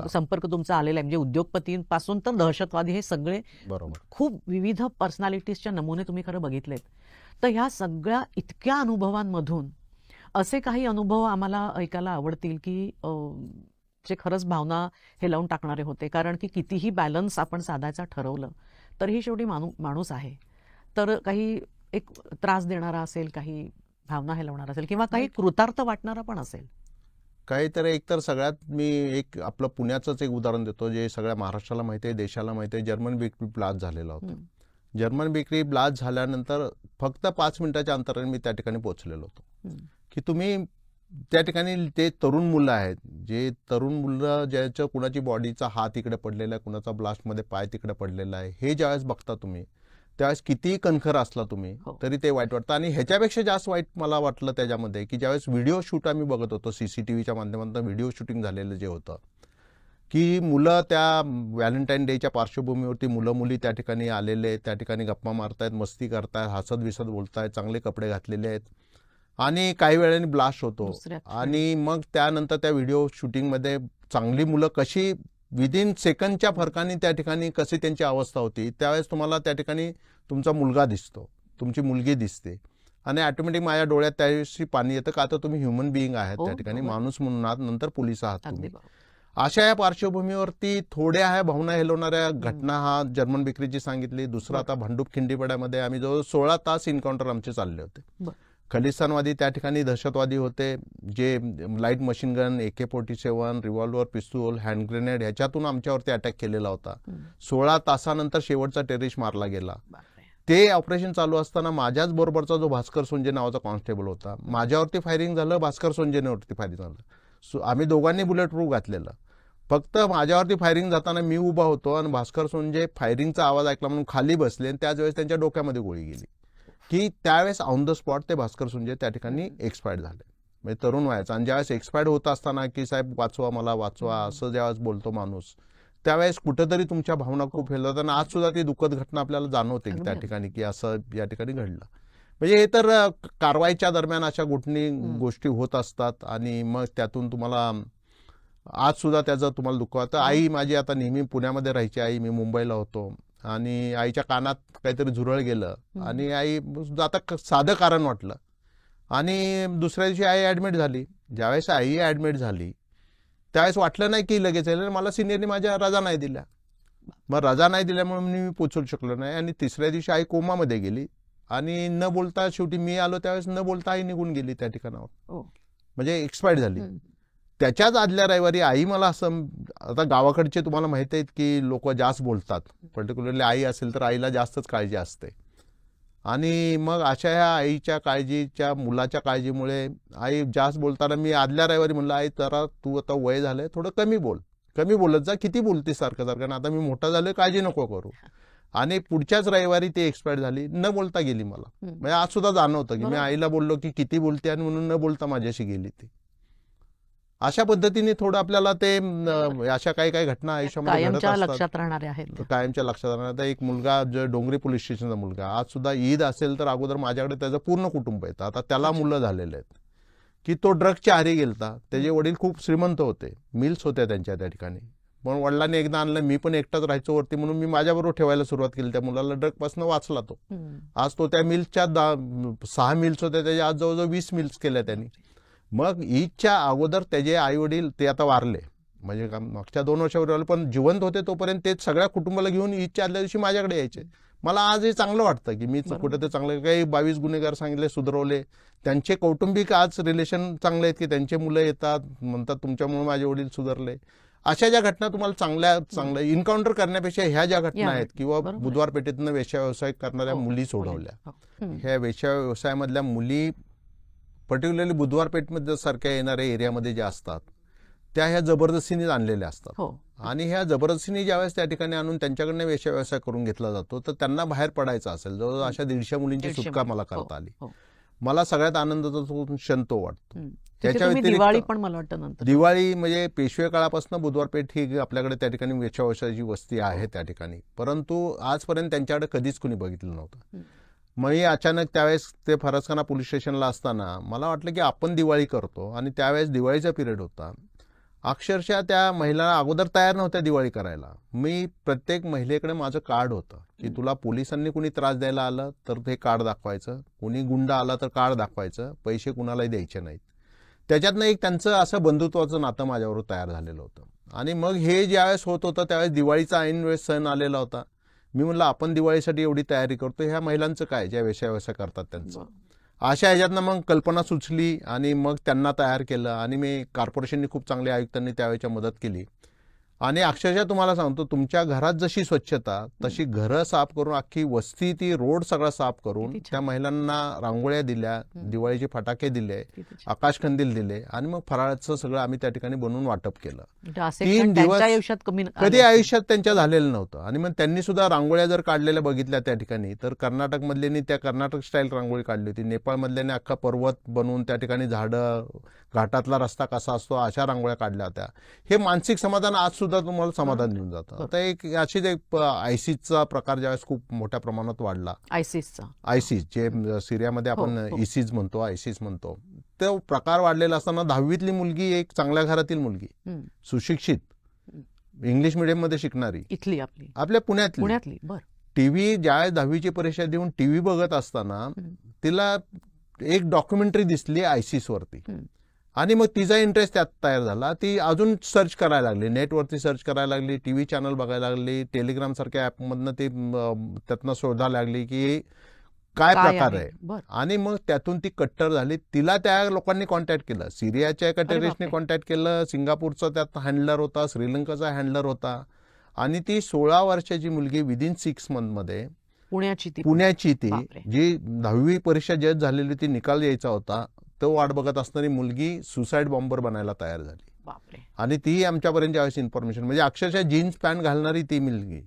A: संपर्क तुमचा आलेला आहे. म्हणजे उद्योगपतींपासून तर दहशतवादी हे सगळे
B: बरोबर
A: खूप विविध पर्सनॅलिटीजचे नमुने तुम्ही खरं बघितलेत. तर ह्या सगळ्या इतक्या अनुभवांमधून असे काही अनुभव आम्हाला ऐकायला आवडतील की जे खरंच भावना हे लावून टाकणारे होते. कारण की कितीही बॅलन्स आपण साधायचा ठरवलं तरीही शेवटी माणूस आहे. तर काही एक त्रास देणारा असेल, काही भावना हे लावणारा असेल, किंवा काही कृतार्थ वाटणारा पण असेल.
B: काहीतरी एकतर सगळ्यात मी एक आपलं पुण्याचंच एक उदाहरण देतो जे सगळ्या महाराष्ट्राला माहिती आहे, देशाला माहिती आहे. जर्मन बेकरी ब्लास्ट झालेला होता. जर्मन बेकरी ब्लास्ट झाल्यानंतर फक्त 5 मिनिटाच्या अंतराने मी त्या ठिकाणी पोहोचलेलो होतो. की तुम्ही त्या ठिकाणी ते तरुण मुलं आहेत, जे तरुण मुलं ज्याच्या कुणाची बॉडीचा हात इकडे पडलेला आहे, कुणाचा ब्लास्टमध्ये पाय तिकडे पडलेला आहे, हे ज्यावेळेस बघता तुम्ही त्यावेळेस कितीही कणखर असला तुम्ही तरी ते वाईट वाटतं. आणि ह्याच्यापेक्षा जास्त वाईट मला वाटलं त्याच्यामध्ये की ज्यावेळेस व्हिडिओ शूट आम्ही बघत होतो, CCTVच्या माध्यमातून व्हिडिओ शूटिंग झालेलं जे होतं, की मुलं त्या व्हॅलेंटाईन डेच्या पार्श्वभूमीवरती मुलं मुली त्या ठिकाणी आलेले, त्या ठिकाणी गप्पा मारतायत, मस्ती करतायत, हसत विसत बोलतायत, चांगले कपडे घातलेले आहेत, आणि काही वेळाने ब्लास्ट होतो. आणि मग त्यानंतर त्या व्हिडिओ शूटिंगमध्ये चांगली मुलं कशी विदिन सेकंडच्या फरकाने त्या ठिकाणी कशी त्यांची अवस्था होती, त्यावेळेस तुम्हाला त्या ठिकाणी तुमचा मुलगा दिसतो, तुमची मुलगी दिसते आणि ऑटोमॅटिक माझ्या डोळ्यात त्याविषयी पाणी येतं का तर तुम्ही ह्युमन बिईंग आहात
A: हो,
B: त्या ठिकाणी,
A: बरोबर.
B: माणूस म्हणून आहात, नंतर पोलीस आहात
A: अगदी
B: तुम्ही.
A: बरोबर.
B: अशा या पार्श्वभूमीवरती थोड्या ह्या भावना हेलवणाऱ्या घटना, हा जर्मन बेकरीची सांगितली, दुसरा आता भांडूप खिंडीपाड्यामध्ये आम्ही जवळ 16 तास एन्काउंटर आमचे चालले होते.
A: बरं.
B: खलिस्तानवादी त्या ठिकाणी दहशतवादी होते, जे light machine gun, AK-47, revolver, पिस्तूल, हँड ग्रेनेड ह्याच्यातून आमच्यावरती अटॅक केलेला होता. 16 तासानंतर शेवटचा टेररिस्ट मारला गेला.
A: बापरे.
B: ते ऑपरेशन चालू असताना माझ्याच बरोबरचा जो भास्कर सोंजे नावाचा कॉन्स्टेबल होता, माझ्यावरती फायरिंग झालं, भास्कर सोंजेवरती फायरिंग झालं. आम्ही दोघांनी बुलेट प्रूफ घातलेलं. फक्त माझ्यावरती फायरिंग जाताना मी उभा होतो आणि भास्कर सोंजे फायरिंगचा आवाज ऐकला म्हणून खाली बसले आणि त्याच वेळेस त्यांच्या डोक्यामध्ये गोळी गेली की त्यावेळेस ऑन द स्पॉट ते भास्कर सोंजे त्या ठिकाणी एक्सपायर्ड झाले. म्हणजे तरुण वयाचा. आणि ज्यावेळेस एक्सपायर्ड होत असताना की साहेब वाचवा मला वाचवा असं ज्यावेळेस बोलतो माणूस, त्यावेळेस कुठंतरी तुमच्या भावना खूप हेलतात आणि आज सुद्धा ती दुःखद घटना आपल्याला जाणवते की त्या ठिकाणी की असं या ठिकाणी घडलं. म्हणजे हे तर कारवाईच्या दरम्यान अशा गोष्टी होत असतात आणि मग त्यातून तुम्हाला आज सुद्धा त्याचं तुम्हाला दुःख वाटतं. आई माझी आता नेहमी पुण्यामध्ये राहायची आई, मी मुंबईला होतो आणि आईच्या कानात काहीतरी झुरळ गेलं आणि आई आता साधं कारण वाटलं आणि दुसऱ्या दिवशी आई ॲडमिट झाली. ज्यावेळेस आई ॲडमिट झाली त्यावेळेस वाटलं नाही की लगेच येईल, मला सिनियरने माझ्या रजा नाही दिल्या. मग रजा नाही दिल्यामुळे मी पोचू शकलो नाही आणि तिसऱ्या दिवशी आई कोमामध्ये गेली आणि न बोलता शेवटी मी आलो त्यावेळेस न बोलता आई निघून गेली त्या ठिकाणावर, म्हणजे एक्सपायर्ड झाली. त्याच्याच आदल्या रविवारी आई मला असं, आता गावाकडचे तुम्हाला माहिती आहेत की लोक जास्त बोलतात, पर्टिक्युलरली आई असेल तर आईला जास्तच काळजी असते आणि मग अशा ह्या आईच्या काळजीच्या मुलाच्या काळजीमुळे आई जास्त बोलताना मी आदल्या रविवारी म्हणलं आई जरा तू आता वय झालंय थोडं कमी बोलत जा, किती बोलते सारखं सारखं, आता मी मोठा झालोय काळजी नको करू. आणि पुढच्याच रविवारी ती एक्सपायर झाली, न बोलता गेली. मला म्हणजे आज सुद्धा जाणवतं की मी आईला बोललो की किती बोलते आणि म्हणून न बोलता माझ्याशी गेली ती. अशा पद्धतीने थोडं आपल्याला ते अशा काही घटना आयुष्यामध्ये घडत
A: कायमच्या
B: असतात,
A: लक्षात राहणारे आहेत.
B: कायमच्या लक्षात राहणार. आता एक मुलगा जो डोंगरी पोलीस स्टेशनचा मुलगा, आज सुद्धा ईद असेल तर अगोदर माझ्याकडे त्याचं पूर्ण कुटुंब येतं. आता त्याला मुलं झालेले आहेत की तो ड्रग्सच्या आहारी गेलता. त्याचे वडील खूप श्रीमंत होते, मिल्स होत्या त्यांच्या त्या ठिकाणी, पण वडिलांनी एकदा आणलं, मी पण एकटाच राहायचो वरती म्हणून मी माझ्याबरोबर ठेवायला सुरुवात केली. त्या मुलाला ड्रगपासून वाचला तो. आज तो त्या मिल्सच्या 6 मिल्स होत्या, त्याच्या आज जवळजवळ 20 मिल्स केल्या त्यांनी. मग ईदच्या अगोदर त्याचे आई वडील ते आता वारले, म्हणजे मागच्या 2 वर्षापूर्वी, पण जिवंत होते तोपर्यंत ते सगळ्या कुटुंबाला घेऊन ईदच्या आदल्या दिवशी माझ्याकडे यायचे. मला आज हे चांगलं वाटतं की मी कुठं ते चांगलं, काही 22 गुन्हेगार सांगितले सुधारवले, त्यांचे कौटुंबिक आज रिलेशन चांगले आहेत की त्यांचे मुलं येतात म्हणतात तुमच्यामुळे माझे वडील सुधारले. अशा ज्या घटना तुम्हाला चांगल्या इन्काउंटर करण्यापेक्षा ह्या ज्या घटना आहेत किंवा बुधवार पेठेतनं वेश्या व्यवसाय करणाऱ्या मुली सोडवल्या, ह्या वेश्या व्यवसायामधल्या मुली पर्टिक्युलरली बुधवार पेठमध्ये सारख्या येणाऱ्या एरियामध्ये ज्या असतात त्या ह्या जबरदस्तीने आणलेल्या असतात आणि ह्या जबरदस्तीने ज्यावेळेस त्या ठिकाणी आणून त्यांच्याकडनं वेश्या व्यवसाय करून घेतला जातो तर त्यांना बाहेर पडायचं असेल. जवळजवळ अशा 150 मुलींची सुटका मला करता आली. मला सगळ्यात आनंदाचा क्षण तो वाटतो.
A: त्याच्या दिवाळी पण मला वाटतं नंतर,
B: दिवाळी म्हणजे पेशवे काळापासून बुधवार पेठ ही आपल्याकडे त्या ठिकाणी वेश्या व्यवसायाची वस्ती आहे त्या ठिकाणी, परंतु आजपर्यंत त्यांच्याकडे कधीच कुणी बघितलं नव्हतं. मग अचानक त्यावेळेस ते फरसखाना पोलीस स्टेशनला असताना मला वाटलं की आपण दिवाळी करतो आणि त्यावेळेस दिवाळीचा पिरियड होता. अक्षरशः त्या महिला अगोदर तयार नव्हत्या दिवाळी करायला. मी प्रत्येक महिलेकडे माझं कार्ड होतं की तुला पोलिसांनी कुणी त्रास द्यायला आलं तर ते कार्ड दाखवायचं, कुणी गुंड आला तर कार्ड दाखवायचं, पैसे कुणालाही द्यायचे नाहीत. त्याच्यातनं एक त्यांचं असं बंधुत्वाचं नातं माझ्याबरोबर तयार झालेलं होतं. आणि मग हे ज्यावेळेस होत होतं त्यावेळेस दिवाळीचा ऐन वेळेस सण आलेला होता. मी म्हणलं आपण दिवाळीसाठी एवढी तयारी करतो, ह्या महिलांचं काय ज्या वेश्या व्यवसाय करतात त्यांचं. अशा ह्याच्यातनं मग कल्पना सुचली आणि मग त्यांना तयार केलं आणि मी कॉर्पोरेशननी खूप चांगल्या आयुक्तांनी त्यावेळेच्या मदत केली. आणि अक्षरशः तुम्हाला सांगतो तुमच्या घरात जशी स्वच्छता तशी घरं साफ करून अख्खी वस्ती ती रोड सगळा साफ करून त्या महिलांना रांगोळ्या दिल्या, दिवाळीचे फटाके दिले, आकाशकंदील दिले आणि मग फराळाचं सगळं आम्ही त्या ठिकाणी बनवून वाटप केलं.
A: 3 दिवस
B: कधी आयुष्यात त्यांच्या झालेलं नव्हतं. आणि मग त्यांनी सुद्धा रांगोळ्या जर काढलेल्या बघितल्या त्या ठिकाणी तर कर्नाटक मधल्यांनी त्या कर्नाटक स्टाईल रांगोळी काढली होती, नेपाळ मधल्याने अख्खा पर्वत बनवून त्या ठिकाणी झाडं, घाटातला रस्ता कसा असतो अशा रांगोळ्या काढल्या होत्या. हे मानसिक समाधान आज सुद्धा तुम्हाला समाधान देऊन जातं. आता एक अशीच एक आयसिसचा प्रकार ज्यावेळेस खूप मोठ्या प्रमाणात वाढला, आयसिस जे सिरियामध्ये आपण इसिस म्हणतो, आयसिस म्हणतो, तो प्रकार वाढलेला असताना 10वीतली मुलगी, एक चांगल्या घरातील मुलगी, सुशिक्षित, इंग्लिश मिडियम मध्ये शिकणारी,
A: इथली आपल्या
B: पुण्यातली, टीव्ही ज्यावेळेस 10वीची परीक्षा देऊन टीव्ही बघत असताना तिला एक डॉक्युमेंटरी दिसली आयसिस वरती आणि मग तिचा इंटरेस्ट त्यात तयार झाला. ती अजून सर्च करायला लागली, नेटवरती सर्च करायला लागली, टीव्ही चॅनल बघायला लागली, टेलिग्राम सारख्या ऍपमधनं ती त्यातनं शोधायला लागली की काय प्रकार आहे. आणि मग त्यातून ती कट्टर झाली. तिला त्या लोकांनी कॉन्टॅक्ट केलं, सिरियाच्या एका टेररिस्टने कॉन्टॅक्ट केलं, सिंगापूरचा त्यात हँडलर होता, श्रीलंकाचा हँडलर होता. आणि ती 16 वर्षाची मुलगी विदिन 6 मंथमध्ये पुण्याची ती जी 10वी परीक्षा जज झालेली, ती निकाल यायचा होता, तो वाट बघत असणारी मुलगी सुसाईड बॉम्बर बनायला तयार झाली. आणि ती आमच्यापर्यंत ज्यावेळेस इन्फॉर्मेशन, म्हणजे अक्षरशः जीन्स पॅन्ट घालणारी ती मुलगी,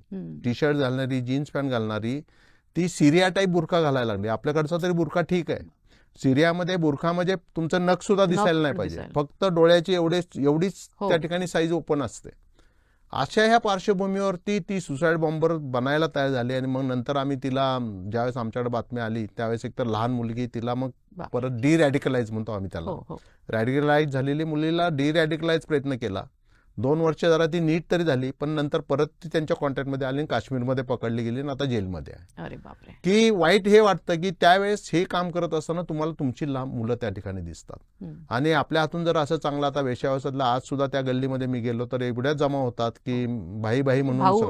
B: टी शर्ट घालणारी, जीन्स पॅन्ट घालणारी, ती सिरिया टाईप बुरखा घालायला लागली. आपल्याकडचा तरी बुरखा ठीक आहे, सिरियामध्ये बुरखा म्हणजे तुमचं नख सुद्धा दिसायला नाही पाहिजे, फक्त डोळ्याची एवढीच त्या ठिकाणी साईज ओपन असते. अशा ह्या पार्श्वभूमीवरती ती सुसाईड बॉम्बर बनायला तयार झाली. आणि मग नंतर आम्ही तिला, ज्यावेळेस आमच्याकडे बातमी आली त्यावेळेस एकतर लहान मुलगी, तिला मग परत डिरॅडिकलाइज म्हणतो आम्ही त्याला, रॅडिकलाइज झालेली मुलीला डिरॅडिकलाइज प्रयत्न केला. 2 वर्ष जरा ती नीट तरी झाली, पण नंतर परत ती त्यांच्या कॉन्टॅक्टमध्ये आली, काश्मीरमध्ये पकडली गेली आणि आता जेलमध्ये आहे.
A: अरे बापरे.
B: की वाईट हे वाटतं की त्यावेळेस हे काम करत असताना तुम्हाला तुमची लहान मुलं त्या ठिकाणी दिसतात. आणि आपल्या हातून जर असं चांगलं, आता वेश्यावसातला आज सुद्धा त्या गल्लीमध्ये मी गेलो तर एवढ्या जमा होतात की भाई भाई म्हणून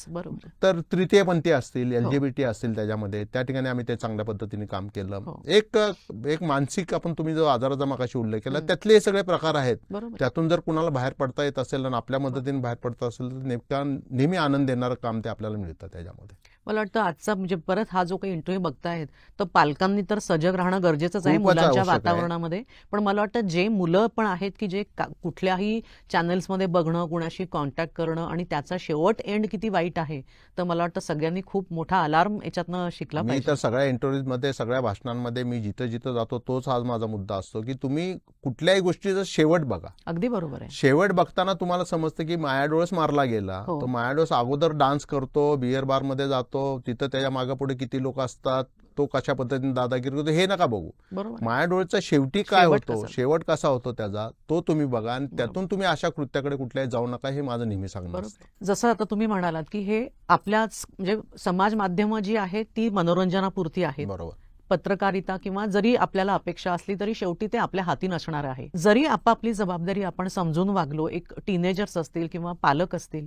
B: सगळं. तर तृतीयपंथी असतील, LGBT असतील, त्याच्यामध्ये त्या ठिकाणी आम्ही ते चांगल्या पद्धतीने काम केलं. एक मानसिक, आपण तुम्ही जो आजाराचा मगाशी उल्लेख केला, त्यातले हे सगळे प्रकार आहेत. त्यातून जर कुणाला बाहेर पडता येत असेल आणि आपल्या मदतीने बाहेर पडत असेल तर नेहमी आनंद देणारं काम ते आपल्याला मिळतं त्याच्यामध्ये.
A: मला वाटतं आजचा म्हणजे परत हा जो काही इंटरव्ह्यू बघतायत तर पालकांनी तर सजग राहणं गरजेचंच आहे मुलांच्या वातावरणामध्ये. पण मला वाटतं जे मुलं पण आहेत की जे कुठल्याही चॅनल्समध्ये बघणं, कुणाशी कॉन्टॅक्ट करणं आणि त्याचा शेवट एंड किती वाईट आहे, तर मला वाटतं सगळ्यांनी खूप मोठा अलार्म याच्यातनं शिकला पाहिजे.
B: मी तर सगळ्या इंटरव्ह्यूजमध्ये, सगळ्या भाषणांमध्ये मी जिथं जिथं जातो तोच आज माझा मुद्दा असतो की तुम्ही कुठल्याही गोष्टीचा शेवट बघा.
A: अगदी बरोबर आहे.
B: शेवट बघताना तुम्हाला समजतं की मायाडोळस मारला गेला, तो मायाडोळस अगोदर डान्स करतो, बिअर बार मध्ये जातो, तिथं त्याच्या मागे पुढे किती लोक असतात, तो कशा पद्धतीने दादागिरी करतो, हे नका बघू. मायाडोळचा शेवटी काय होतो, शेवट कसा होतो त्याचा, तो तुम्ही बघा. आणि त्यातून तुम्ही अशा कृत्याकडे कुठल्याही जाऊ नका, हे माझं नेहमी सांगणं असतं.
A: जसं आता तुम्ही म्हणालात की हे आपल्याच म्हणजे समाज माध्यमं जी आहेत ती मनोरंजनापुरती आहेत.
B: बरोबर.
A: पत्रकारिता किंवा जरी आपल्याला अपेक्षा असली तरी शेवटी ते आपल्या हाती नसणार आहे. जरी आपापली जबाबदारी आपण समजून वागलो, एक टीनेजर्स असतील किंवा पालक असतील,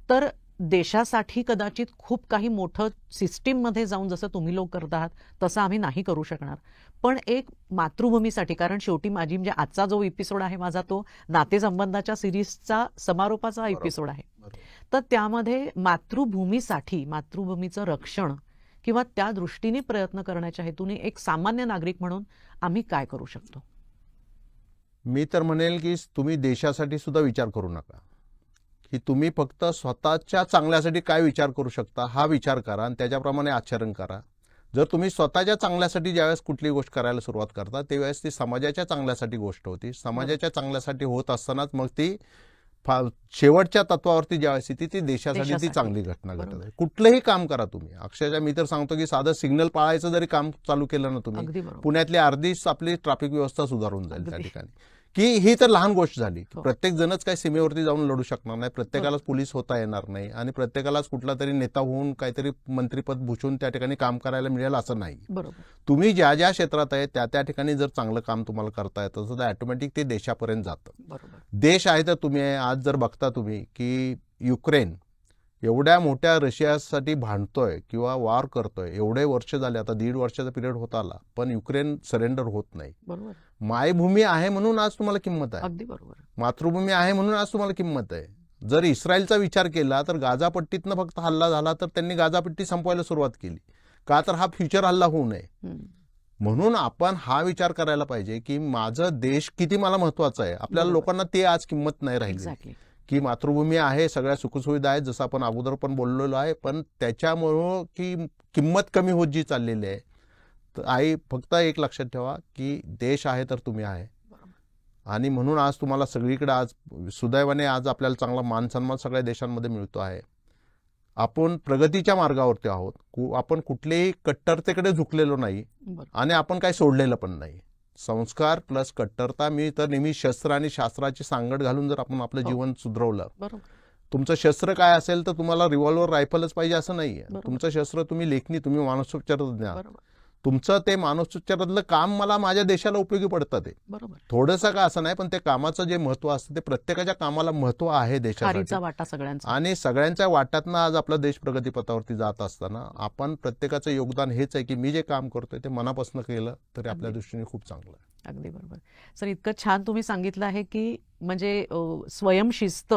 A: तर देशासाठी कदाचित खूप काही मोठं सिस्टीममध्ये जाऊन जसं तुम्ही लोक करत आहात तसं आम्ही नाही करू शकणार. पण एक मातृभूमीसाठी, कारण शेवटी माझी म्हणजे आजचा जो एपिसोड आहे माझा तो नातेसंबंधाच्या सिरीजचा समारोपाचा एपिसोड आहे. तर त्यामध्ये मातृभूमीसाठी, मातृभूमीचं रक्षण किंवा त्या दृष्टीने प्रयत्न करण्याच्या हेतूने एक सामान्य नागरिक म्हणून आम्ही काय करू शकतो?
B: मी तर म्हणेल की तुम्ही देशासाठी सुद्धा विचार करू नका, की तुम्ही फक्त स्वतःच्या चांगल्यासाठी काय विचार करू शकता हा विचार करा आणि त्याच्याप्रमाणे आचरण करा. जर तुम्ही स्वतःच्या चांगल्यासाठी ज्यावेळेस कुठली गोष्ट करायला सुरुवात करता त्यावेळेस ती समाजाच्या चांगल्यासाठी गोष्ट होती. समाजाच्या चांगल्यासाठी होत असतानाच मग ती शेवटच्या तत्वावरती ज्यावेळेस येते ती देशासाठी ती चांगली घटना घडत आहे. कुठलंही काम करा तुम्ही, अक्षरशः मी तर सांगतो की साधं सिग्नल पाळायचं जरी काम चालू केलं ना तुम्ही, पुण्यातली अर्धीच आपली ट्रॅफिक व्यवस्था सुधारून जाईल त्या ठिकाणी. की ही तर लहान गोष्ट झाली. प्रत्येक जणच काही सीमेवरती जाऊन लढू शकणार नाही, प्रत्येकालाच पोलीस होता येणार नाही आणि प्रत्येकालाच कुठला तरी नेता होऊन काहीतरी मंत्रीपद भूषून त्या ठिकाणी काम करायला मिळेल असं नाही. तुम्ही ज्या ज्या क्षेत्रात आहे त्या त्या ठिकाणी जर चांगलं काम तुम्हाला करता येतं तर ऑटोमॅटिक ते देशापर्यंत जातं. देश आहे तर तुम्ही आहे. आज जर बघता तुम्ही की युक्रेन एवढ्या मोठ्या रशियासाठी भांडतोय किंवा वार करतोय, एवढे वर्ष झाले, आता 1.5 वर्षाचा पिरियड होत आला, पण युक्रेन सरेंडर होत नाही. मायभूमी आहे म्हणून आज तुम्हाला किंमत आहे.
A: अगदी बरोबर.
B: मातृभूमी आहे म्हणून आज तुम्हाला किंमत आहे. जर इस्रायलचा विचार केला तर गाझापट्टीतनं फक्त हल्ला झाला तर त्यांनी गाझापट्टी संपवायला सुरुवात केली का, तर हा फ्युचर हल्ला होऊ नये. म्हणून आपण हा विचार करायला पाहिजे की माझं देश किती मला महत्वाचं आहे. आपल्याला लोकांना ते आज किंमत नाही राहिली की मातृभूमी आहे, सगळ्या सुखसुविधा आहेत, जसं आपण अगोदर पण बोललेलो आहे, पण त्याच्यामुळं की किंमत कमी होत जी चाललेली आहे. तर आई फक्त एक लक्षात ठेवा की देश आहे तर तुम्ही आहे. आणि म्हणून आज तुम्हाला सगळीकडे आज सुदैवाने आज आपल्याला चांगला मान सन्मान सगळ्या देशांमध्ये मिळतो आहे. आपण प्रगतीच्या मार्गावरती आहोत. आपण कुठलेही कट्टरतेकडे झुकलेलो नाही आणि आपण काही सोडलेलं पण नाही. संस्कार प्लस कट्टरता, मी तर नेहमी शस्त्र आणि शास्त्राची सांगड घालून जर आपण आपलं जीवन सुधरवलं तुमचं शस्त्र काय असेल तर तुम्हाला रिव्हॉल्वर रायफलच पाहिजे असं नाहीये.
A: बरोबर.
B: तुमचं शस्त्र तुम्ही लेखणी, तुम्ही मानसोपचारतज्ञ आहात.
A: बरोबर
B: तुमचं ते मानसोपचारातलं काम मला माझ्या देशाला उपयोगी पडतं. ते
A: बरोबर.
B: थोडंसं का असं नाही, पण ते कामाचं जे महत्व असतं ते प्रत्येकाच्या कामाला महत्व आहे देशासाठी.
A: खारीचा वाटा सगळ्यांचा.
B: आणि सगळ्यांच्या वाट्यातनं आज आपला देश प्रगतीपथावरती जात असताना आपण प्रत्येकाचं योगदान हेच आहे की मी जे काम करतोय ते मनापासून केलं तरी आपल्या दृष्टीने खूप चांगलं आहे.
A: अगदी बरोबर. सर, इतकं छान तुम्ही सांगितलं आहे की म्हणजे स्वयंशिस्त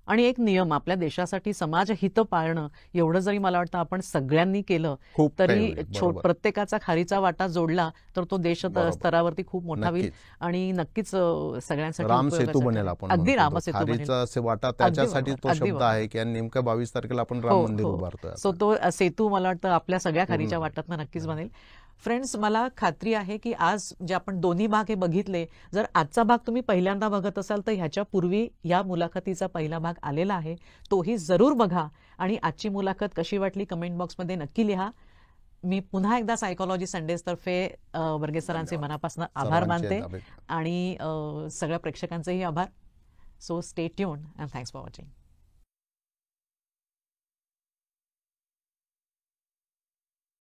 A: आणि एक नियम आपल्या देशासाठी समाजहित पाळणं, एवढं जरी मला वाटतं आपण सगळ्यांनी केलं
B: खूप काही
A: तरी
B: होईल. बरोबर.
A: प्रत्येकाचा खारीचा वाटा जोडला तर तो देश
B: बरोबर.
A: स्तरावरती खूप मोठा होईल
B: नक्कीच.
A: आणि नक्कीच सगळ्यांसाठी
B: राम सेतू
A: उपयोगाचा
B: बनेल
A: ठरेल.
B: आपण
A: अगदी
B: म्हणतो.
A: रामसेतू बनेल.
B: खारीचा असे वाटा त्याच्यासाठी
A: बरोबर,
B: तो
A: अगदी
B: शब्द
A: बरोबर.
B: आहे की नेमक्या 22 तारखेला आपण राम मंदिर उभारतोय.
A: सो तो सेतू मला वाटतं आपल्या सगळ्या खारीच्या
B: पूर्ण.
A: वाटातनं नक्कीच बनेल. फ्रेंड्स, मला खात्री आहे की आज जे आपण दोन्ही भाग हे बघितले, जर आजचा भाग तुम्ही पहिल्यांदा बघत असाल तर ह्याच्या पूर्वी या मुलाखतीचा पहिला भाग आलेला आहे, तोही जरूर बघा आणि आजची मुलाखत कशी वाटली कमेंट बॉक्समध्ये नक्की लिहा. मी पुन्हा एकदा सायकोलॉजी संडेज तर्फे बर्गे सरांचे मनापासून आभार
B: सर्वांचे
A: मानते आणि सगळ्या प्रेक्षकांचेही आभार. So stay tuned and thanks for watching.